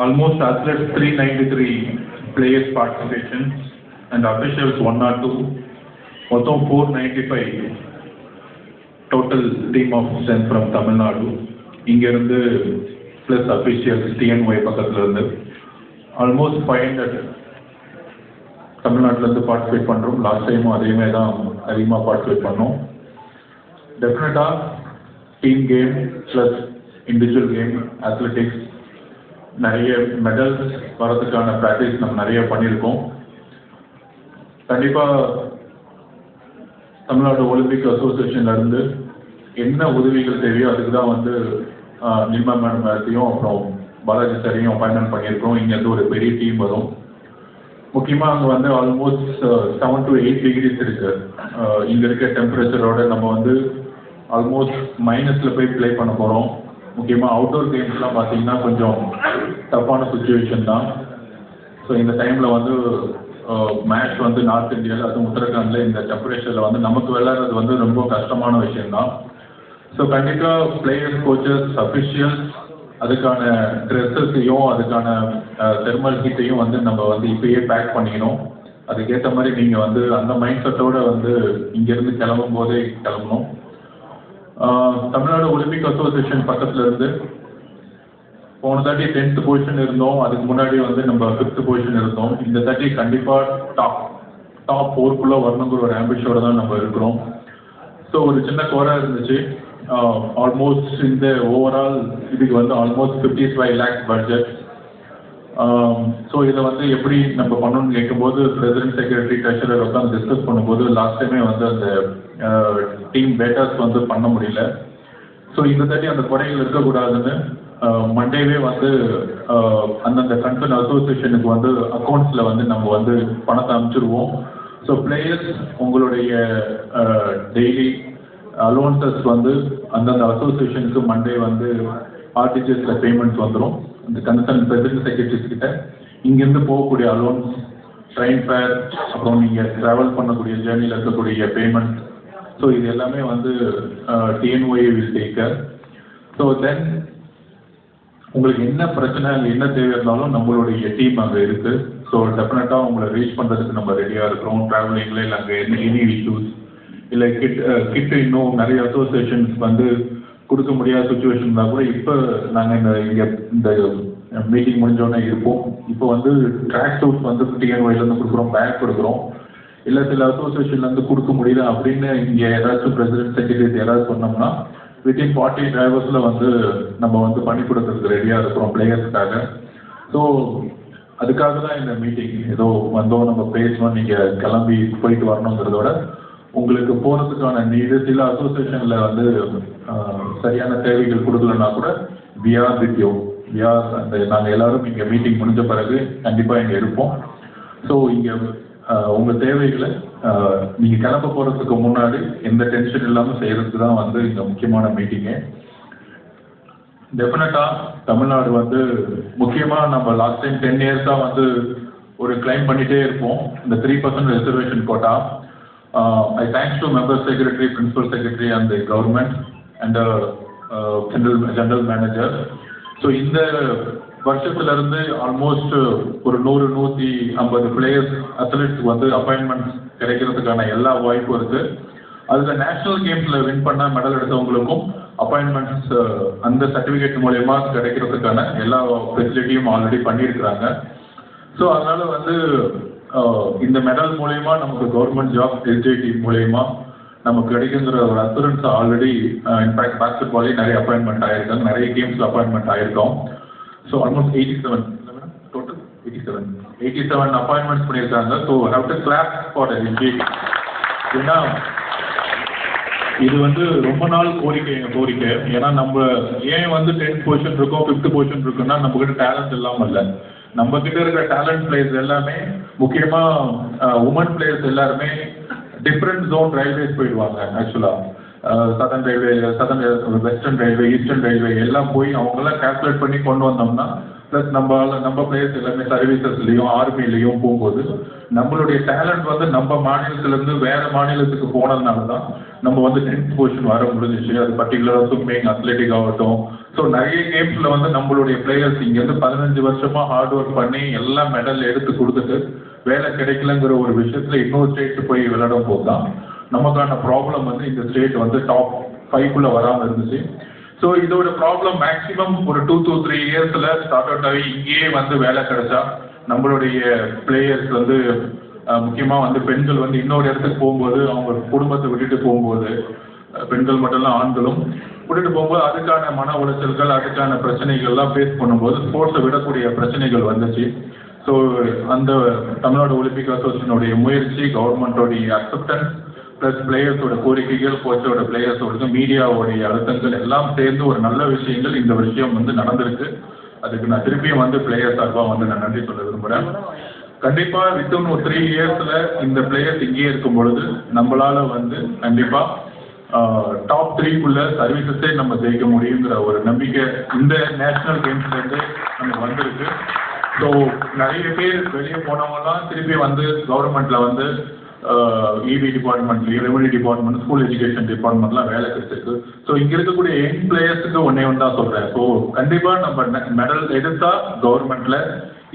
almost athletes 393 players participations and officials 102. மொத்தம் 495 total team of strength from Tamil Nadu. இங்கிருந்து plus officials TNY பக்கத்துல இருந்து almost 500 தமிழ்நாட்டிலேருந்து participate பண்ணுறோம். லாஸ்ட் டைமும் அதேமாதிரி தான் அதிகமாக பார்ட்டிசிபேட் பண்ணோம். டெஃபினட்டாக team game plus individual game athletics நிறைய மெடல்ஸ் வரதுக்கான ப்ராக்டிஸ் நம்ம நிறைய பண்ணியிருக்கோம். கண்டிப்பாக தமிழ்நாடு ஒலிம்பிக் அசோசியேஷன்லேருந்து என்ன உதவிகள் தேவையோ அதுக்கு தான் வந்து நிர்மா மேடத்தையும் அப்புறம் பாலாஜி சாரையும் அப்பாயின்மெண்ட் பண்ணியிருக்கோம். இங்கேருந்து ஒரு பெரிய டீம் வரும். முக்கியமாக அங்கே வந்து ஆல்மோஸ்ட் 7 to 8 டிகிரிஸ் இருக்கு. இங்கே இருக்க டெம்பரேச்சரோட நம்ம வந்து ஆல்மோஸ்ட் மைனஸில் போய் ப்ளே பண்ண போகிறோம். முக்கியமாக அவுட்டோர் கேம்ஸ்லாம் பார்த்தீங்கன்னா கொஞ்சம் டஃப்பான சுச்சுவேஷன் தான். ஸோ இந்த டைமில் வந்து மேட்ச் வந்து நார்த் இந்தியாவில் அதுவும் உத்தரகாண்டில் இந்த டெம்பரேச்சரில் வந்து நமக்கு விளையாடுறது வந்து ரொம்ப கஷ்டமான விஷயம்தான். ஸோ கண்டிப்பாக பிளேயர்ஸ், கோச்சஸ், அஃபிஷியல்ஸ் அதுக்கான ட்ரெஸ்ஸஸையும் அதுக்கான தெர்மல் ஹீட்டையும் வந்து நம்ம வந்து இப்பயே பேக் பண்ணிக்கணும். அதுக்கேற்ற மாதிரி நீங்கள் வந்து அந்த மைண்ட் செட்டோடு வந்து இங்கேருந்து கிளம்பும் போதே கிளம்பணும். தமிழ்நாடு ஒலிம்பிக் அசோசியேஷன் பக்கத்தில் இருந்து போன தாட்டி 10th பொசிஷன் இருந்தோம். அதுக்கு முன்னாடி வந்து நம்ம 5th பொசிஷன் இருந்தோம். இந்த தாட்டி கண்டிப்பாக டாப் 4 வரணுங்கிற ஒரு ஆம்பிஷனோட தான் நம்ம இருக்கிறோம். ஸோ ஒரு சின்ன கோரா இருந்துச்சு. ஆல்மோஸ்ட் இந்த ஓவரால் இதுக்கு வந்து ஆல்மோஸ்ட் 55 lakhs பட்ஜெட். ஸோ இதை வந்து எப்படி நம்ம பண்ணணும்னு கேட்கும்போது பிரசிடென்ட், செக்ரட்டரி, ட்ரெஷரர் உட்காந்து டிஸ்கஸ் பண்ணும்போது லாஸ்ட் டைமே வந்து அந்த டீம் பேட்டர்ஸ் வந்து பண்ண முடியல. ஸோ இந்த தாட்டி அந்த குறைகள் இருக்கக்கூடாதுன்னு மண்டேவே வந்து அந்தந்த கன்சர்ன் அசோசியேஷனுக்கு வந்து அக்கௌண்ட்ஸில் வந்து நம்ம வந்து பணத்தை அனுப்பிச்சிடுவோம். ஸோ பிளேயர்ஸ் உங்களுடைய டெய்லி அலோன்சஸ் வந்து அந்தந்த அசோசியேஷனுக்கு மண்டே வந்து ஆர்டிஜிஎஸில் பேமெண்ட்ஸ் வந்துடும். இந்த கன்சர்ன் பிரசிடென்ட், செக்ரட்டரிஸ் கிட்ட இங்கேருந்து போகக்கூடிய அலோன்ஸ், ட்ரெயின் ஃபேர், அப்புறம் நீங்கள் ட்ராவல் பண்ணக்கூடிய ஜேர்னியில் இருக்கக்கூடிய பேமெண்ட், ஸோ இது எல்லாமே வந்து டிஎன்ஒஏ will take care. So then உங்களுக்கு என்ன பிரச்சனை, என்ன தேவை இருந்தாலும் நம்மளுடைய டீம் அங்கே இருக்குது. ஸோ டெஃபினட்டாக உங்களை ரீச் பண்ணுறதுக்கு நம்ம ரெடியாக இருக்கிறோம். ட்ராவலிங்கில் இல்லை அங்கே எனி இஷ்யூஸ் இல்லை கிட் இன்னும் நிறைய அசோசியேஷன்ஸ் வந்து கொடுக்க முடியாத சுச்சுவேஷன் இருந்தால் கூட இப்போ நாங்கள் இங்கே இந்த மீட்டிங் முடிஞ்சோடனே இருப்போம். இப்போ வந்து ட்ராக் சூட்ஸ் வந்து டிஎன்ஒயிலேருந்து கொடுக்குறோம், பேக் கொடுக்குறோம். இல்லை சில அசோசியேஷன்லேருந்து கொடுக்க முடியல அப்படின்னு இங்கே ஏதாச்சும் பிரசிடென்ட், செக்ரட்டரி யாராவது சொன்னோம்னா வித்தின் 48 hours வந்து நம்ம வந்து பண்ணி கொடுக்கறதுக்கு ரெடியாக இருக்கிறோம் பிளேயர்ஸ்க்காக. ஸோ அதுக்காக தான் இந்த மீட்டிங். ஏதோ வந்தோம் நம்ம பேசணும், நீங்கள் கிளம்பி போயிட்டு வரணுங்கிறதோட உங்களுக்கு போகிறதுக்கான நீடு சில அசோசியேஷனில் வந்து சரியான தேவைகள் கொடுக்கலன்னா கூட வி ஆர் வித் யூ. அந்த நாங்கள் எல்லாரும் இங்கே மீட்டிங் முடிஞ்ச பிறகு கண்டிப்பாக இங்கே இருப்போம். ஸோ இங்கே உங்கள் தேவைகளை நீங்கள் கிளம்ப போகிறதுக்கு முன்னாடி எந்த டென்ஷன் இல்லாமல் செய்கிறதுக்கு தான் வந்து இந்த முக்கியமான மீட்டிங்கு. டெஃபினட்டாக தமிழ்நாடு வந்து முக்கியமாக நம்ம லாஸ்ட் டைம் 10 years வந்து ஒரு கிளைம் பண்ணிகிட்டே இருப்போம் இந்த 3% reservation quota. I thanks to member secretary, principal secretary and the government and the general manager. So இந்த வருஷத்துல இருந்து ஆல்மோஸ்ட் ஒரு 100-150 பிளேயர்ஸ் அத்லெட்ஸ் வந்து அப்பாயின்மெண்ட்ஸ் கிடைக்கிறதுக்கான எல்லா வாய்ப்பும் இருக்கு. அதுல நேஷனல் கேம்ஸ்ல வின் பண்ண மெடல் எடுத்தவங்களுக்கும் அப்பாயின்மெண்ட்ஸ் அந்த சர்டிபிகேட் மூலயமா கிடைக்கிறதுக்கான எல்லா ஃபெசிலிட்டியும் ஆல்ரெடி பண்ணியிருக்கிறாங்க. ஸோ அதனால வந்து இந்த மெடல் மூலயமா நமக்கு கவர்மெண்ட் ஜாப் எஸ்ஜிடி மூலயமா நமக்கு கிடைக்குங்கிற ஒரு அசூரன்ஸ் ஆல்ரெடி இன்ஃபேக்ட் பாஸ்கெட் பாலே நிறைய அப்பாயின்மெண்ட் ஆயிருக்காங்க, நிறைய கேம்ஸ்ல அப்பாயின்மெண்ட் ஆயிருக்கோம். ஸோ ஆல்மோஸ்ட் 87 அப்பாயின்மெண்ட்ஸ் பண்ணியிருக்காங்க. So have to clap for SGD. ஏன்னா இது வந்து ரொம்ப நாள் கோரிக்கை. ஏன்னா நம்ம ஏன் வந்து 10th பொசிஷன் இருக்கோம், 5th பொசிஷன் இருக்குன்னா நம்ம கிட்ட டேலண்ட் இல்லாமல் இல்லை. நம்ம கிட்ட இருக்கிற டேலண்ட் பிளேயர்ஸ் எல்லாமே முக்கியமாக உமன் பிளேயர்ஸ் எல்லாருமே டிஃப்ரெண்ட் ஜோன் ரயில்வேஸ் போயிடுவாங்க. ஆக்சுவலாக southern railway, western railway, eastern railway எல்லாம் போய் அவங்கெல்லாம் கால்குலேட் பண்ணி கொண்டு வந்தோம்னா ப்ளஸ் நம்ம பிளேயர்ஸ் எல்லாமே சர்வீசஸ்லையும் ஆர்மிலையும் போகும்போது நம்மளுடைய டேலண்ட் வந்து நம்ம மாநிலத்திலிருந்து வேற மாநிலத்துக்கு போனதுனால தான் நம்ம வந்து 10th பொசிஷன் வர முடிஞ்சிச்சு. அது பர்டிகுலராக ஸ்விம்மிங், அத்லெட்டிக் ஆகட்டும். ஸோ நிறைய கேம்ஸில் வந்து நம்மளுடைய பிளேயர்ஸ் இங்கேருந்து 15 வருஷமா ஹார்ட் ஒர்க் பண்ணி எல்லாம் மெடல் எடுத்து கொடுத்துட்டு வேலை கிடைக்கலங்கிற ஒரு விஷயத்துல இன்னொரு ஸ்டேட் போய் விளையாடும் போது தான் நமக்கான ப்ராப்ளம் வந்து இந்த ஸ்டேட் வந்து டாப் 5 வராமல் இருந்துச்சு. ஸோ இதோட ப்ராப்ளம் மேக்ஸிமம் ஒரு 2 to 3 இயர்ஸில் ஸ்டார்ட் அவுட் ஆகி இங்கேயே வந்து வேலை கிடைச்சா நம்மளுடைய பிளேயர்ஸ் வந்து முக்கியமாக வந்து பெண்கள் வந்து இன்னொரு இடத்துக்கு போகும்போது அவங்க குடும்பத்தை விட்டுட்டு போகும்போது, பெண்கள் மட்டும் இல்லை ஆண்களும் விட்டுட்டு போகும்போது அதுக்கான மன உளைச்சல்கள், அதுக்கான பிரச்சனைகள்லாம் ஃபேஸ் பண்ணும்போது ஸ்போர்ட்ஸை விடக்கூடிய பிரச்சனைகள் வந்துச்சு. ஸோ அந்த தமிழ்நாடு ஒலிம்பிக் அசோசியேஷனுடைய முயற்சி, கவர்மெண்டோடைய அக்செப்டன்ஸ், ப்ளஸ் பிளேயர்ஸோட கோரிக்கைகள், கோச்சோட பிளேயர்ஸோட மீடியாவோடைய அழுத்தங்கள் எல்லாம் சேர்ந்து ஒரு நல்ல விஷயங்கள் இந்த விஷயம் வந்து நடந்திருக்கு. அதுக்கு நான் திருப்பியும் வந்து பிளேயர் சார்பாக வந்து நான் நன்றி சொல்ல விரும்புகிறேன். கண்டிப்பாக வித்தின் ஒரு 3 இயர்ஸில் இந்த பிளேயர்ஸ் இங்கேயே இருக்கும் பொழுது நம்மளால வந்து கண்டிப்பாக டாப் 3க்குள்ள சர்வீசஸே நம்ம ஜெயிக்க முடியுங்கிற ஒரு நம்பிக்கை இந்த நேஷனல் கேம்ஸ்லேருந்து நமக்கு வந்திருக்கு. ஸோ நிறைய பேர் வெளியே போனவங்கலாம் திருப்பி வந்து கவர்மெண்ட்டில் வந்து EB department, revenue department, school education டிபார்ட்மெண்ட்லாம் வேலை கிடைச்சிருக்கு. ஸோ இங்கே இருக்கக்கூடிய யங் பிளேயர்ஸுக்கு ஒன்றே ஒன்று தான் சொல்கிறேன். ஸோ கண்டிப்பாக நம்ம மெடல் எடுத்தா கவர்மெண்ட்டில்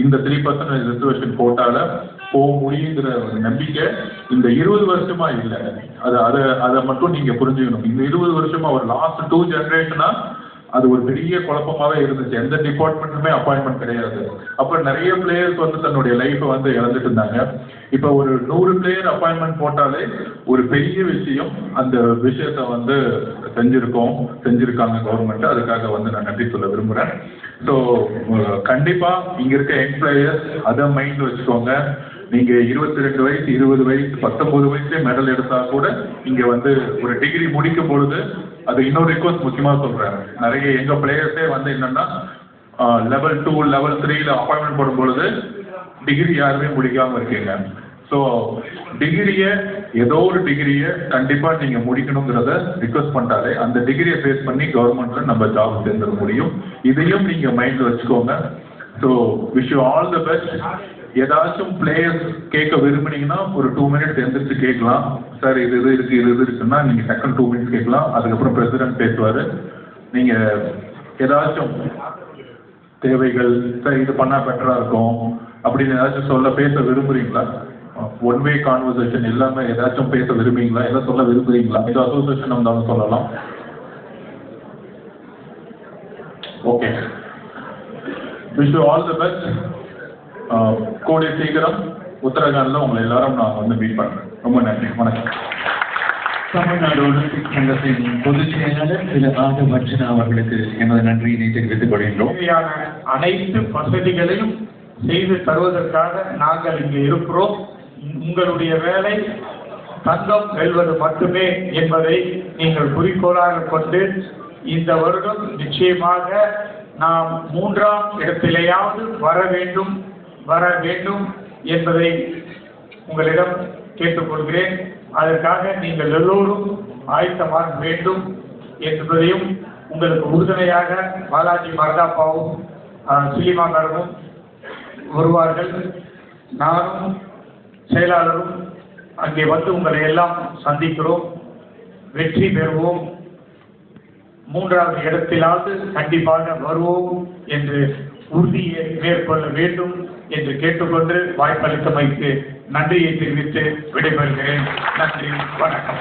இந்த 3% ரிசர்வேஷன் போட்டால போக முடியுங்கிற ஒரு நம்பிக்கை இந்த 20 வருஷமா இல்லை. அதை மட்டும் நீங்கள் புரிஞ்சுக்கணும். இந்த 20 வருஷமா ஒரு லாஸ்ட் 2 ஜென்ரேஷனா அது ஒரு பெரிய குழப்பமாகவே இருந்துச்சு. எந்த டிபார்ட்மெண்ட்டுமே அப்பாயின்மெண்ட் கிடையாது. அப்போ நிறைய பிளேயர்ஸ் வந்து தன்னுடைய லைஃப்பை வந்து இழந்துட்டு இருந்தாங்க. இப்போ ஒரு 100 பிளேயர் அப்பாயின்மெண்ட் போட்டாலே ஒரு பெரிய விஷயம். அந்த விஷயத்த வந்து செஞ்சிருக்காங்க கவர்மெண்ட். அதுக்காக வந்து நான் நன்றி சொல்ல விரும்புகிறேன். ஸோ கண்டிப்பாக இங்கே இருக்க யங் பிளேயர்ஸ் அதை மைண்டில் வச்சுக்கோங்க. நீங்கள் 22 வயசு, 20 வயசு, 19 வயசுலேயே மெடல் எடுத்தால் கூட இங்கே வந்து ஒரு டிகிரி முடிக்கும் பொழுது அது இன்னொரு ரிக்வஸ்ட் முக்கியமாக சொல்கிறேன். நிறைய எங்கள் பிளேயர்ஸே வந்து என்னென்னா level 2, level 3ல அப்பாயின்மெண்ட் போடும் பொழுது டிகிரி யாருமே முடிக்காமல் இருக்கீங்க. ஸோ டிகிரியை ஏதோ ஒரு டிகிரியை கண்டிப்பாக நீங்கள் முடிக்கணுங்கிறத ரிக்வஸ்ட் பண்ணிட்டாலே அந்த டிகிரியை ஃபேஸ் பண்ணி கவர்மெண்ட்டில் நம்ம ஜாப் சேர்ந்துட முடியும். இதையும் நீங்கள் மைண்டில் வச்சுக்கோங்க. So wish you all the best. ஏதாச்சும் பிளேயர்ஸ் கேட்க விரும்புனீங்கன்னா ஒரு 2 minutes எந்திரிச்சு கேட்கலாம். சார் இது இருக்குன்னா நீங்கள் செகண்ட் 2 minutes கேட்கலாம். அதுக்கப்புறம் பிரசிடென்ட் பேசுவார். நீங்கள் ஏதாச்சும் தேவைகள், சார் இது பண்ணால் பெட்டராக இருக்கும் அப்படின்னு ஏதாச்சும் பேச விரும்புறீங்களா? ஒன் வே கான்வர்சேஷன் இல்லாமல் ஏதாச்சும் பேச விரும்புறீங்களா? எதாவது சொல்ல விரும்புறீங்களா? இது அசோசியேஷன் இருந்தாலும் சொல்லலாம். Okay, wish you all the best. கூடிய சீக்கிரம் உத்தரகாண்டில் உங்களை எல்லாரும் நான் வந்து மீட் பண்ணுறேன். ரொம்ப நன்றி, வணக்கம். தமிழ்நாடு ஒலிம்பிக் சங்கத்தின் பொதுச் செயலாளர் திரு ஆதவர்ஜனா அவர்களுக்கு எனது நன்றியினை தெரிவித்துக் கொள்கின்றோம். தேவையான அனைத்து வசதிகளையும் செய்து தருவதற்காக நாங்கள் இங்கே இருக்கிறோம். உங்களுடைய வேலை தங்கம் வெல்வது மட்டுமே என்பதை நீங்கள் குறிக்கோளாக கொண்டு இந்த வருடம் நிச்சயமாக நாம் 3ஆம் இடத்திலேயாவது வர வேண்டும் என்பதை உங்களிடம் கேட்டுக்கொள்கிறேன். அதற்காக நீங்கள் எல்லோரும் ஆயத்தமாக வேண்டும் என்பதையும் உங்களுக்கு உறுதுணையாக பாலாஜி மரதாப்பாவும் சிலிமா மேடமும் வருவார்கள். நானும் செயலாளரும் அங்கே வந்து உங்களை எல்லாம் சந்திக்கிறோம். வெற்றி பெறுவோம். 3வது இடத்திலாவது கண்டிப்பாக வருவோம் என்று உறுதியை மேற்கொள்ள வேண்டும் என்று கேட்டுக்கொண்டு வாய்ப்பளித்தமைக்கு நன்றியை தெரிவித்து விடைபெறுகிறேன். நன்றி, வணக்கம்.